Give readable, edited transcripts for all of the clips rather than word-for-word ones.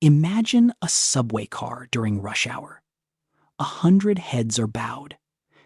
Imagine a subway car during rush hour. 100 heads are bowed,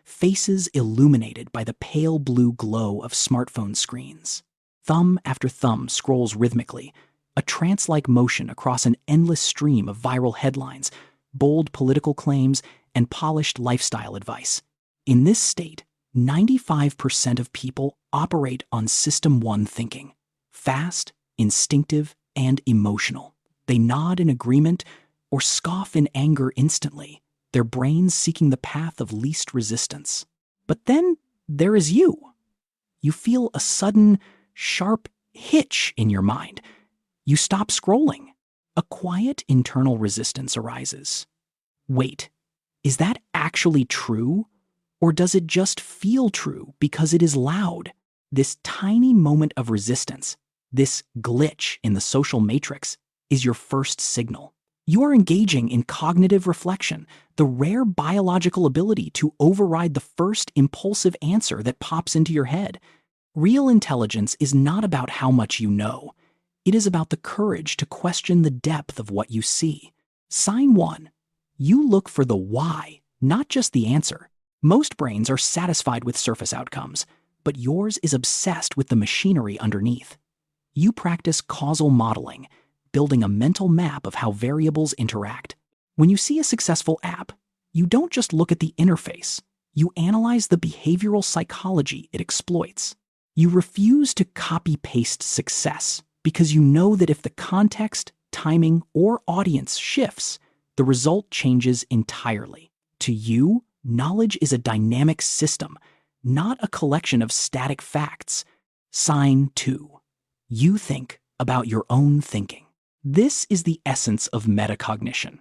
faces illuminated by the pale blue glow of smartphone screens. Thumb after thumb scrolls rhythmically, a trance-like motion across an endless stream of viral headlines, bold political claims, and polished lifestyle advice. In this state, 95% of people operate on System 1 thinking: fast, instinctive, and emotional. They nod in agreement or scoff in anger instantly, their brains seeking the path of least resistance. But then there is you. You feel a sudden, sharp hitch in your mind. You stop scrolling. A quiet internal resistance arises. Wait, is that actually true? Or does it just feel true because it is loud? This tiny moment of resistance, this glitch in the social matrix, is your first signal. You are engaging in cognitive reflection, the rare biological ability to override the first impulsive answer that pops into your head. Real intelligence is not about how much you know. It is about the courage to question the depth of what you see. Sign 1. You look for the why, not just the answer. Most brains are satisfied with surface outcomes, but yours is obsessed with the machinery underneath. You practice causal modeling, building a mental map of how variables interact. When you see a successful app, you don't just look at the interface. You analyze the behavioral psychology it exploits. You refuse to copy-paste success because you know that if the context, timing, or audience shifts, the result changes entirely. To you, knowledge is a dynamic system, not a collection of static facts. Sign 2. You think about your own thinking. This is the essence of metacognition.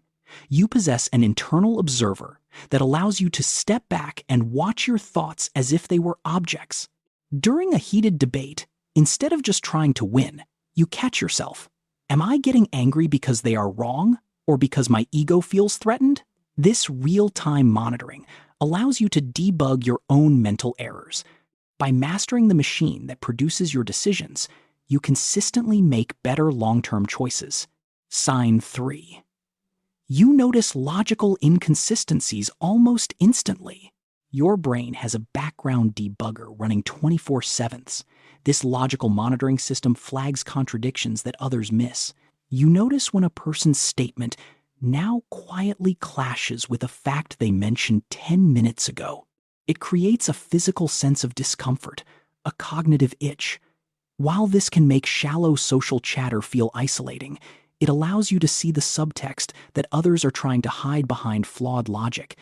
You possess an internal observer that allows you to step back and watch your thoughts as if they were objects. During a heated debate, instead of just trying to win, you catch yourself. Am I getting angry because they are wrong, or because my ego feels threatened? This real-time monitoring allows you to debug your own mental errors. By mastering the machine that produces your decisions, you consistently make better long-term choices. Sign 3. You notice logical inconsistencies almost instantly. Your brain has a background debugger running 24/7. This logical monitoring system flags contradictions that others miss. You notice when a person's statement now quietly clashes with a fact they mentioned 10 minutes ago. It creates a physical sense of discomfort, a cognitive itch. While this can make shallow social chatter feel isolating, it allows you to see the subtext that others are trying to hide behind flawed logic.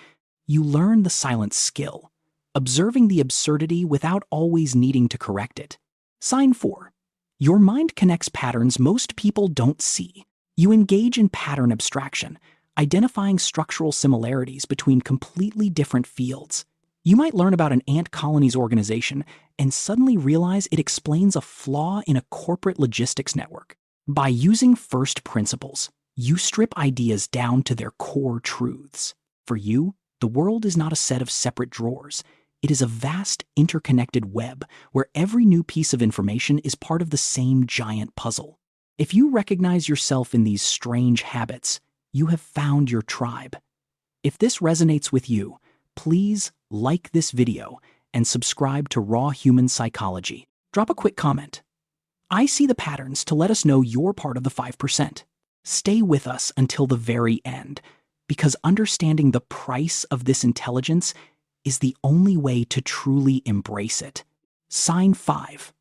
You learn the silent skill, observing the absurdity without always needing to correct it. Sign 4. Your mind connects patterns most people don't see. You engage in pattern abstraction, identifying structural similarities between completely different fields. You might learn about an ant colony's organization and suddenly realize it explains a flaw in a corporate logistics network. By using first principles, you strip ideas down to their core truths. For you, the world is not a set of separate drawers. It is a vast, interconnected web where every new piece of information is part of the same giant puzzle. If you recognize yourself in these strange habits, you have found your tribe. If this resonates with you, please like this video and subscribe to Raw Human Psychology. Drop a quick comment. I see the patterns to let us know you're part of the 5%. Stay with us until the very end, because understanding the price of this intelligence is the only way to truly embrace it. Sign 5.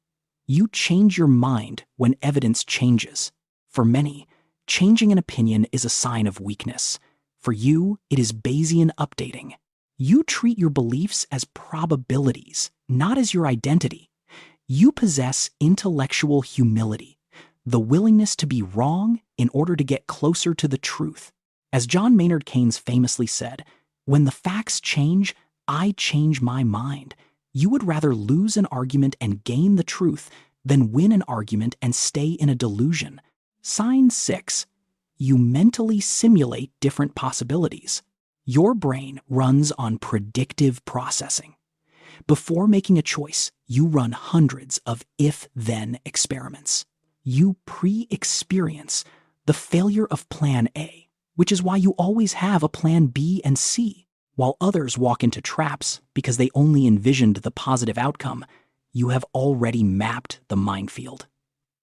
You change your mind when evidence changes. For many, changing an opinion is a sign of weakness. For you, it is Bayesian updating. You treat your beliefs as probabilities, not as your identity. You possess intellectual humility, the willingness to be wrong in order to get closer to the truth. As John Maynard Keynes famously said, "When the facts change, I change my mind." You would rather lose an argument and gain the truth than win an argument and stay in a delusion. Sign 6. You mentally simulate different possibilities. Your brain runs on predictive processing. Before making a choice, you run hundreds of if-then experiments. You pre-experience The failure of plan A, which is why you always have a plan B and C. While others walk into traps because they only envisioned the positive outcome, you have already mapped the minefield.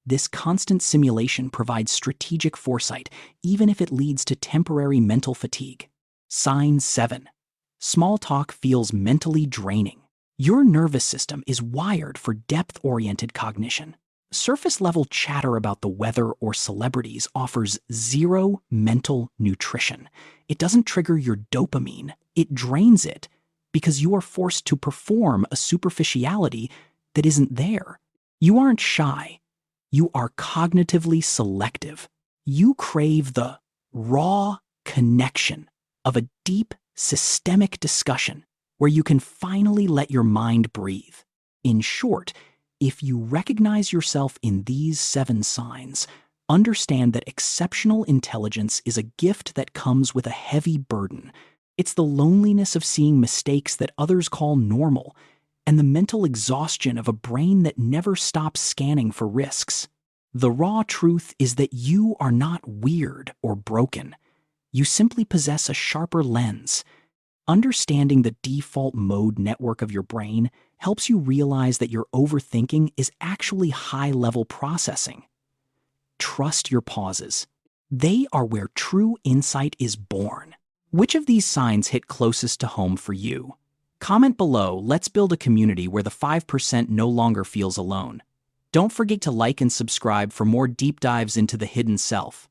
This constant simulation provides strategic foresight, even if it leads to temporary mental fatigue. Sign 7. Small talk feels mentally draining. Your nervous system is wired for depth-oriented cognition. Surface-level chatter about the weather or celebrities offers zero mental nutrition. It doesn't trigger your dopamine, it drains it, because you are forced to perform a superficiality that isn't there. You aren't shy. You are cognitively selective. You crave the raw connection of a deep, systemic discussion where you can finally let your mind breathe. In short, if you recognize yourself in these 7 signs, understand that exceptional intelligence is a gift that comes with a heavy burden. It's the loneliness of seeing mistakes that others call normal, and the mental exhaustion of a brain that never stops scanning for risks. The raw truth is that you are not weird or broken. You simply possess a sharper lens. Understanding the default mode network of your brain helps you realize that your overthinking is actually high-level processing. Trust your pauses. They are where true insight is born. Which of these signs hit closest to home for you? Comment below. Let's build a community where the 5% no longer feels alone. Don't forget to like and subscribe for more deep dives into the hidden self.